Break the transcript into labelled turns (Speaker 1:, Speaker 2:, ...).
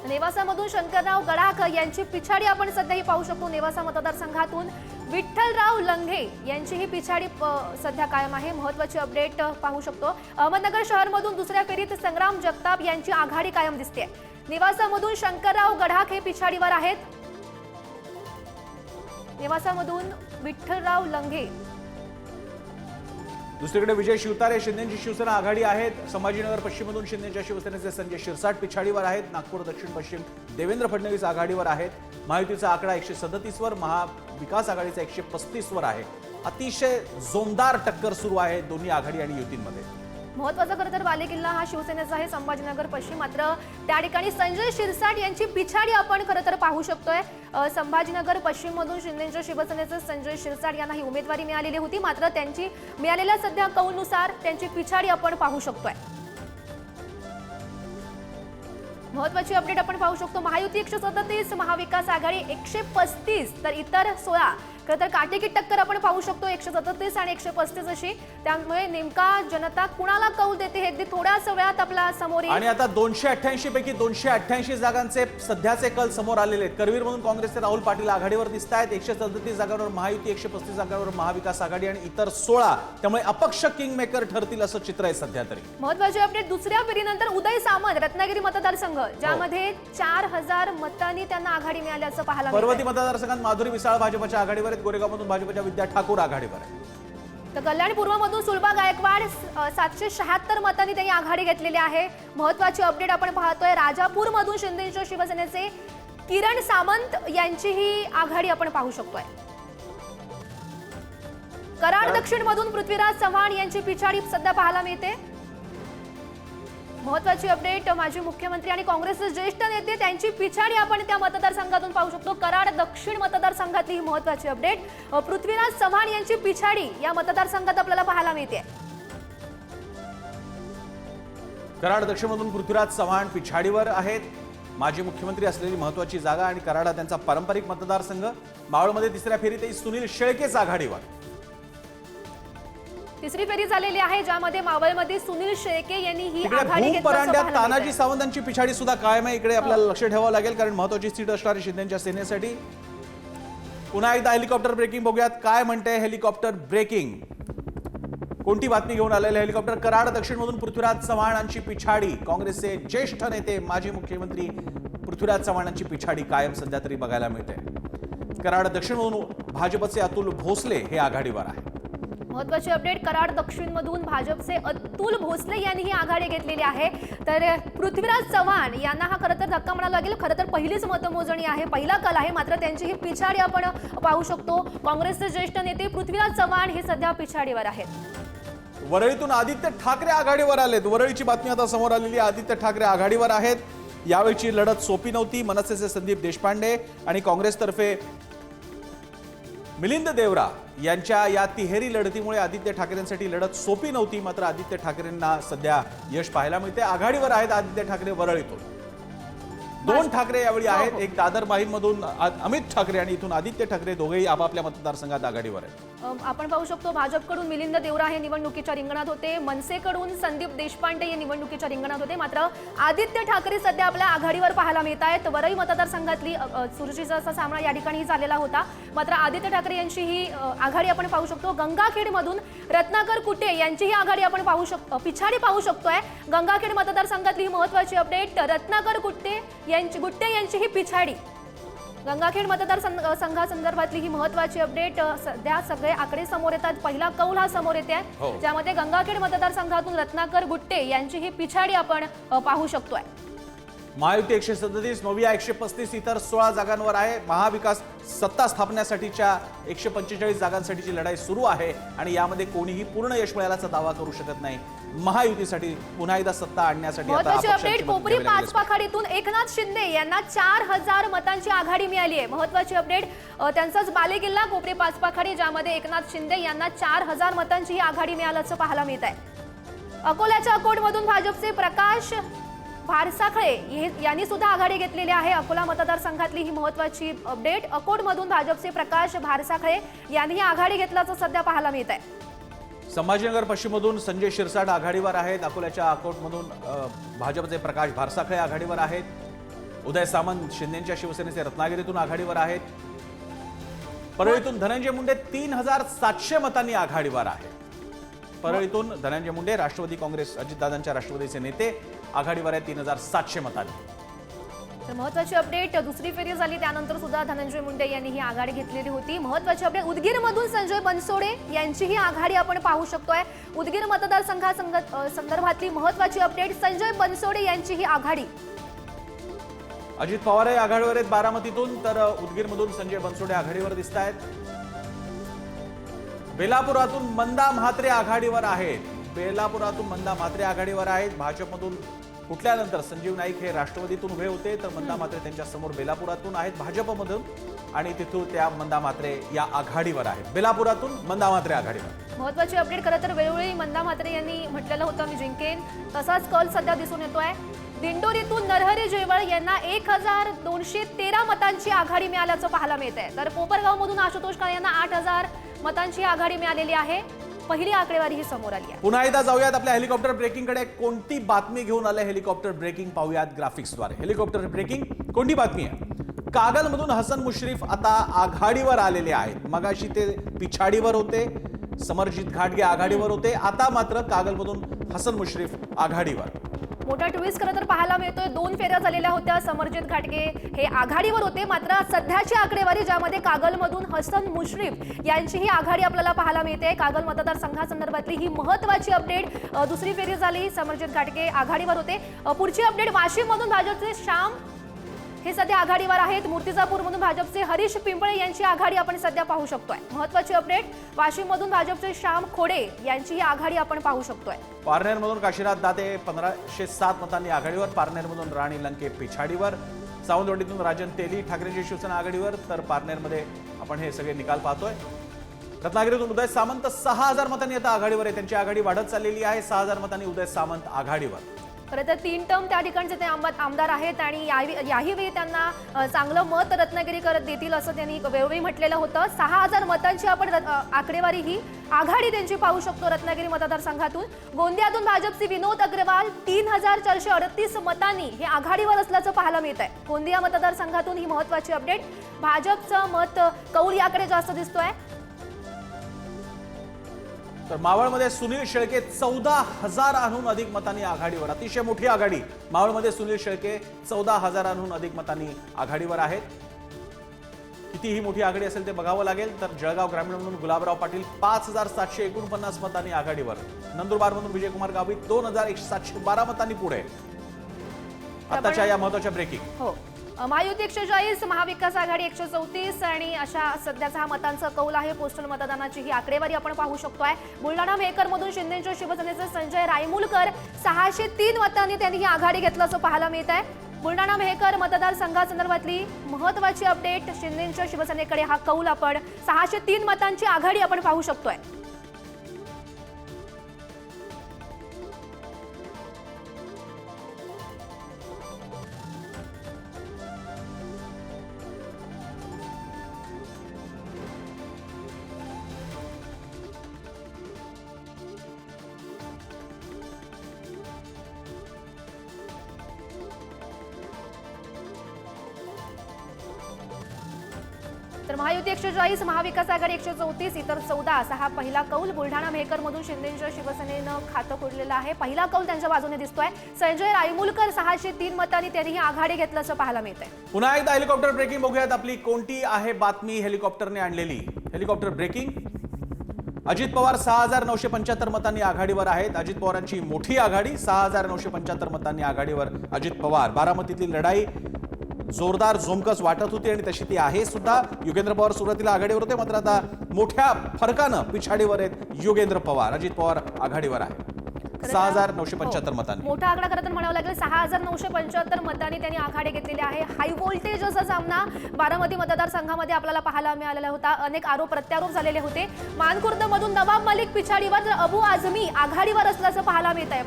Speaker 1: नेवासामधून शंकरराव गडाख यांची पिछाडी आपण सध्याही पाहू शकतो। नेवासा मतदारसंघातून विठ्ठलराव लंघे यांची ही पिछाडी सध्या कायम आहे। महत्त्वाची अपडेट पाहू शकतो। अहमदनगर शहरमधून दुसऱ्या फेरीत संग्राम जगताप यांची आघाडी कायम दिसते। नेवासामधून शंकरराव गडाख हे पिछाडीवर आहेत। नेवासामधून विठ्ठलराव लंघे।
Speaker 2: दुसरीकडे विजय शिवतारे शिंदेची शिवसेना आघाडी आहेत। संभाजीनगर पश्चिममधून शिंदेच्या शिवसेनेचे संजय शिरसाट पिछाडीवर आहेत। नागपूर दक्षिण पश्चिम देवेंद्र फडणवीस आघाडीवर आहेत। महायुतीचा आकडा 137 वर, महाविकास आघाडीचा 135 वर आहे। अतिशय जोमदार टक्कर सुरू आहे दोन्ही आघाडी आणि युतींमध्ये।
Speaker 1: महत्त्वाचा खरं तर बालेकिल्ला हा शिवसेनेचा आहे संभाजीनगर पश्चिम। मात्र त्या ठिकाणी संजय शिरसाट यांची पिछाडी आपण खरं तर पाहू शकतोय। संभाजीनगर पश्चिम मधून शिंदेच्या शिवसेनेचे संजय शिरसाट यांना ही उमेदवारी मिळालेली होती। मात्र त्यांची मिळालेल्या सध्या कौलनुसार त्यांची पिछाडी आपण पाहू शकतोय। महत्त्वाची अपडेट आपण पाहू शकतो। महायुती 137, महाविकास आघाडी 135 तर इतर 16। खरं तर काटेकी टक्कर आपण पाहू शकतो 137 आणि 135 अशी। त्यामुळे नेमका जनता कुणाला कौल देते हे अगदी थोड्याच वेळात आपला समोर येईल।
Speaker 2: आणि आता 288 पैकी 288 जागांचे सध्याचे कल समोर आलेले आहेत। करवीरमधून काँग्रेसचे राहुल पाटील आघाडीवर दिसत आहेत। 137 जागांवर महायुती, 135 जागांवर महाविकास आघाडी आणि इतर 16। त्यामुळे अपक्ष किंग मेकर ठरतील असं चित्र आहे सध्या तरी।
Speaker 1: महत्त्वाची अपडेट दुसऱ्या फेरीनंतर उदय सामंत रत्नागिरी मतदारसंघ ज्यामध्ये 4000 मतांनी त्यांना आघाडी मिळाल्याचं पाहायला मिळालं।
Speaker 2: पर्वती मतदारसंघात माधुरी मिसाळ भाजपच्या आघाडीवर आहेत। गोरेगावमधून भाजपच्या विद्या ठाकूर आघाडीवर आहे।
Speaker 1: तर कल्याण पूर्वमधून सुलभा गायकवाड 776 मतांनी त्यांनी आघाडी घेतलेली आहे। महत्त्वाची अपडेट आपण पाहतोय राजापूरमधून शिंदेच्या शिवसेनेचे किरण सामंत यांचीही आघाडी आपण पाहू शकतोय। कराड दक्षिणमधून पृथ्वीराज चव्हाण यांची पिछाडी सध्या पाहायला मिळते। महत्त्वाची अपडेट माजी मुख्यमंत्री आणि काँग्रेसचे ज्येष्ठ नेते त्यांची पिछाडी आपण त्या मतदारसंघातून पाहू शकतो। कराड दक्षिण मतदारसंघातली ही महत्त्वाची अपडेट। पृथ्वीराज चव्हाण यांची पिछाडी या मतदारसंघात आपल्याला पाहायला मिळते।
Speaker 2: कराड दक्षिणमधून पृथ्वीराज चव्हाण पिछाडीवर आहेत। माजी मुख्यमंत्री असलेली महत्त्वाची जागा आणि कराड हा त्यांचा पारंपरिक मतदारसंघ। मावळमध्ये तिसऱ्या फेरीतही सुनील शेळकेच आघाडीवर।
Speaker 1: तिसरी फेरी झालेली आहे ज्यामध्ये मावळमध्ये सुनील शेळके यांनी ही आघाडी घेतल्याचं
Speaker 2: परांड्यात
Speaker 1: पाहायला
Speaker 2: तानाजी
Speaker 1: मिळतंय।
Speaker 2: सावंतांची पिछाडी सुद्धा कायम आहे। इकडे आपल्याला लक्ष ठेवावं लागेल कारण महत्त्वाची सीट असणार आहे शिंदेच्या सेनेसाठी। पुन्हा एकदा हेलिकॉप्टर ब्रेकिंग बघूयात काय म्हणते हेलिकॉप्टर ब्रेकिंग। कोणती बातमी घेऊन आलेले हेलिकॉप्टर। कराड दक्षिणमधून पृथ्वीराज चव्हाणांची पिछाडी। काँग्रेसचे ज्येष्ठ नेते माजी मुख्यमंत्री पृथ्वीराज चव्हाणांची पिछाडी कायम सध्या तरी बघायला मिळते। कराड दक्षिणमधून भाजपचे अतुल भोसले हे आघाडीवर आहे।
Speaker 1: महत्त्वाची अपडेट कराड दक्षिणमधून भाजपचे अतुल भोसले यांनी ही आघाडी घेतलेली आहे। तर पृथ्वीराज चव्हाण यांना हा खरं तर धक्का म्हणायला लागेल। खरं तर पहिलीच मतमोजणी आहे, पहिला कल आहे। मात्र त्यांची ही पिछाडी आपण पाहू शकतो। काँग्रेसचे ज्येष्ठ नेते पृथ्वीराज चव्हाण हे सध्या पिछाडीवर आहेत।
Speaker 2: वरळीतून आदित्य ठाकरे आघाडीवर आलेत। वरळीची बातमी आता समोर आलेली आहे। आदित्य ठाकरे आघाडीवर आहेत। यावेळची लढत सोपी नव्हती। मनसेचे संदीप देशपांडे आणि काँग्रेसतर्फे मिलिंद देवरा यांच्या या तिहेरी लढतीमुळे आदित्य ठाकरेंसाठी लढत सोपी नव्हती। मात्र आदित्य ठाकरेंना सध्या यश पाहायला मिळते। आघाडीवर आहेत आदित्य ठाकरे वरळीतून। दोन ठाकरे यावेळी आहेत, एक दादर माहीममधून अमित ठाकरे आणि इथून आदित्य ठाकरे दोघेही आपापल्या मतदारसंघात आघाडीवर आहेत।
Speaker 1: आपण पाहू शकतो भाजपकडून मिलिंद देवरा हे निवडणुकीच्या रिंगणात होते। मनसेकडून संदीप देशपांडे हे निवडणुकीच्या रिंगणात होते। मात्र आदित्य ठाकरे सध्या आपल्या आघाडीवर पाहायला मिळत आहेत। वरळी मतदारसंघातली चुरशीचा असा सामना या ठिकाणी झालेला होता। मात्र आदित्य ठाकरे यांची ही आघाडी आपण पाहू शकतो। गंगाखेडमधून रत्नाकर कुटे यांची ही आघाडी आपण पाहू शकतो, पिछाडी पाहू शकतोय। गंगाखेड मतदारसंघातली ही महत्त्वाची अपडेट। रत्नाकर गुट्टे यांची ही पिछाडी। गंगाखेड मतदारसंघासंदर्भातली ही महत्त्वाची अपडेट। सध्या सगळे आकडे समोर येतात। पहिला कौल हा समोर येते ज्यामध्ये गंगाखेड मतदारसंघातून रत्नाकर गुट्टे यांची ही पिछाडी आपण पाहू शकतोय।
Speaker 2: महायुती 137, नोविया 135, इतर 16 जागांवर आहे। महाविकास सत्ता स्थापण्यासाठीच्या 145 जागांसाठीची लढाई सुरू आहे आणि यामध्ये कोणीही पूर्ण यश मिळाल्याचा दावा करू शकत नाही। महायुतीसाठी पुन्हा एकदा सत्ता आणण्यासाठी
Speaker 1: महत्त्वाची अपडेट कोपरी पाचपाखाडीतून एकनाथ शिंदे यांना 4000 मतांची आघाडी मिळाली आहे। महत्त्वाची अपडेट त्यांचाच बालेकिल्ला कोपरी पाचपाखाडी ज्यामध्ये एकनाथ शिंदे यांना 4000 मतांची ही आघाडी मिळाल्याचं पाहायला मिळत आहे। अकोल्याच्या अकोटमधून भाजपचे प्रकाश भारसाखळे यांनी सुद्धा आघाडी घेतलेली आहे। अकोला मतदारसंघातली ही महत्त्वाची अपडेट। अकोटमधून भाजपचे प्रकाश भारसाखळे यांनी आघाडी घेतल्याचं सध्या पाहायला मिळत आहे।
Speaker 2: संभाजीनगर पश्चिममधून संजय शिरसाट आघाडीवर आहेत। अकोल्याच्या अकोटमधून भाजपचे प्रकाश भारसाखळे आघाडीवर आहेत। उदय सामंत शिंदेच्या शिवसेनेचे रत्नागिरीतून आघाडीवर आहेत. परळीतून धनंजय मुंडे 3700 मतांनी आघाडीवर आहेत. परळीतून धनंजय मुंडे राष्ट्रवादी काँग्रेस अजितदादांच्या राष्ट्रवादीचे नेते आघाडीवर आहेत 3700 मतांनी.
Speaker 1: तर महत्त्वाची अपडेट, दुसरी फेरी झाली त्यानंतर सुद्धा धनंजय मुंडे यांनी ही आघाडी घेतलेली होती. महत्त्वाची अपडेट, उदगीरमधून संजय बनसोडे यांची ही आघाडी आपण पाहू शकतोय. उदगीर मतदारसंघासंदर्भातली महत्त्वाची अपडेट, संजय बनसोडे यांची ही आघाडी.
Speaker 2: अजित पवार आघाडीवर आहेत बारामतीतून, तर उदगीरमधून संजय बनसोडे आघाडीवर दिसत आहेत. बेलापुरातून मंदा म्हात्रे आघाडीवर आहेत. बेलापुरातून मंदा म्हात्रे आघाडीवर आहेत. भाजपमधून फुटल्यानंतर संजीव नाईक हे राष्ट्रवादीतून उभे होते, तर मंदा म्हात्रे त्यांच्या समोर बेलापुरातून आहेत भाजपमधून, आणि तिथून त्या मंदा म्हात्रे या आघाडीवर आहेत. बेलापुरातून मंदा म्हात्रे आघाडीवर.
Speaker 1: महत्त्वाची अपडेट, खरं तर वेळोवेळी मंदा म्हात्रे यांनी म्हटलेलं होतं मी जिंकेन, तसाच कल सध्या दिसून येतोय. दिंडोरीतून नरहरी जयवळ यांना 1213 मतांची आघाडी मिळाल्याचं पाहायला मिळतंय. तर कोपरगावमधून आशुतोष काळे यांना 8000 मतांची आघाडी मिळालेली आहे. पहिली आकडेवारी ही समोर आली आहे.
Speaker 2: पुन्हा एकदा जाऊयात आपल्या हेलिकॉप्टर ब्रेकिंगकडे. कोणती बातमी घेऊन आले हेलिकॉप्टर ब्रेकिंग पाहूयात ग्राफिक्सद्वारे. हेलिकॉप्टर ब्रेकिंग कोणती बातमी आहे? कागलमधून हसन मुश्रीफ आता आघाडीवर आलेले आहेत. मगाशी ते पिछाडीवर होते, समरजित घाटगे आघाडीवर होते, आता मात्र कागलमधून हसन मुश्रीफ आघाडीवर.
Speaker 1: मोठा ट्विस्ट खरं तर पाहायला मिळतोय. 2 फेऱ्या झालेल्या होत्या, समरजित घाटगे हे आघाडीवर होते, मात्र सध्याची आकडेवारी ज्यामध्ये कागलमधून हसन मुश्रीफ यांची ही आघाडी आपल्याला पाहायला मिळते. कागल मतदारसंघासंदर्भातली ही महत्त्वाची अपडेट. दुसरी फेरी झाली, समरजित घाटगे आघाडीवर होते. पुढची अपडेट, वाशिममधून भाजपचे श्याम हे सध्या आघाडीवर आहेत. मूर्तिजापूरमधून भाजपचे हरीश पिंपळे यांची आघाडी आपण सध्या पाहू शकतोय. महत्त्वाची अपडेट, वाशिममधून भाजपचे श्याम खोडे यांची ही आघाडी आपण पाहू शकतोय.
Speaker 2: पारनेरमधून काशीनाथ दाते 1507 मतांनी आघाडीवर. पारनेरमधून राणी लंके पिछाडीवर. सावंतवाडीतून राजन तेली ठाकरेंची शिवसेना आघाडीवर, तर पारनेरमध्ये आपण हे सगळे निकाल पाहतोय. रत्नागिरीतून उदय सामंत 6000 मतांनी आता आघाडीवर आहे. त्यांची आघाडी वाढत चाललेली आहे. 6000 मतांनी उदय सामंत आघाडीवर.
Speaker 1: खरं तर 3 टर्म त्या ठिकाणचे ते आमदार आहेत आणि याही वेळी त्यांना चांगलं मत रत्नागिरीकर देतील असं त्यांनी वेळोवेळी म्हटलेलं होतं. 6000 मतांची आपण आकडेवारी ही आघाडी त्यांची पाहू शकतो रत्नागिरी मतदारसंघातून. गोंदियातून भाजपचे विनोद अग्रवाल 3438 मतांनी हे आघाडीवर असल्याचं पाहायला मिळत आहे. गोंदिया मतदारसंघातून ही महत्त्वाची अपडेट. भाजपचं मत कौल याकडे जास्त दिसतोय.
Speaker 2: तर मावळमध्ये सुनील शेळके 14000हून अधिक मतांनी आघाडीवर. अतिशय मोठी आघाडी. मावळमध्ये सुनील शेळके 14000हून अधिक मतांनी आघाडीवर आहेत. किती ही मोठी आघाडी असेल ते बघावं लागेल. तर जळगाव ग्रामीणमधून गुलाबराव पाटील 5749 मतांनी आघाडीवर. नंदुरबारमधून विजयकुमार गावित 2712 मतांनी पुढे. आताच्या या महत्त्वाच्या ब्रेकिंग.
Speaker 1: हो, महायुती 140, महाविकास आघाडी 134 आणि अशा सध्याचा हा मतांचा कौल आहे. पोस्टल मतदानाची ही आकडेवारी आपण पाहू शकतोय. बुलढाणा मेहकरमधून शिंदेच्या शिवसेनेचे संजय रायमुलकर 603 मतांनी त्यांनी ही आघाडी घेतल्याचं पाहायला मिळत आहे. बुलढाणा मेहकर मतदारसंघासंदर्भातली महत्त्वाची अपडेट. शिंदेच्या शिवसेनेकडे हा कौल आपण 603 मतांची आघाडी आपण पाहू शकतोय. तर महायुती 140, महाविकास आघाडी 134, इतर 14 असा हा पहिला कौल. बुलढाणा मेहकरमधून शिंदेच्या शिवसेनेनं खातं फोडलेलं आहे. पहिला कौल त्यांच्या बाजूने दिसतोय. संजय रायमुलकर 603 मतांनी त्यांनी ही आघाडी घेतल्याचं पाहायला मिळतंय.
Speaker 2: पुन्हा एकदा हेलिकॉप्टर ब्रेकिंग बघूयात. आपली कोणती आहे बातमी हेलिकॉप्टरने आणलेली. Helicopter breaking. अजित पवार 6975 मतांनी आघाडीवर आहेत. अजित पवारांची मोठी आघाडी. 6975 मतांनी आघाडीवर अजित पवार. बारामतीतली लढाई जोरदार जोमकस वाटत होती आणि तशी ती आहे सुद्धा. युगेंद्र पवार सुरुवातीला आघाडीवर होते, मात्र आता मोठ्या फरकानं पिछाडीवर आहेत युगेंद्र पवार. अजित पवार आघाडीवर आहे 6975 मतांनी.
Speaker 1: मोठा आकडा खरं तर म्हणावं लागेल. 6975 मतांनी त्यांनी आघाडी घेतलेली आहे. हाय व्होल्टेज असा सामना बारामती मतदारसंघामध्ये आपल्याला पाहायला मिळालेला होता. अनेक आरोप प्रत्यारोप झालेले होते. मानखुर्द मधून नवाब मलिक पिछाडीवर, तर अबू आझमी आघाडीवर असल्याचं पाहायला मिळत आहे.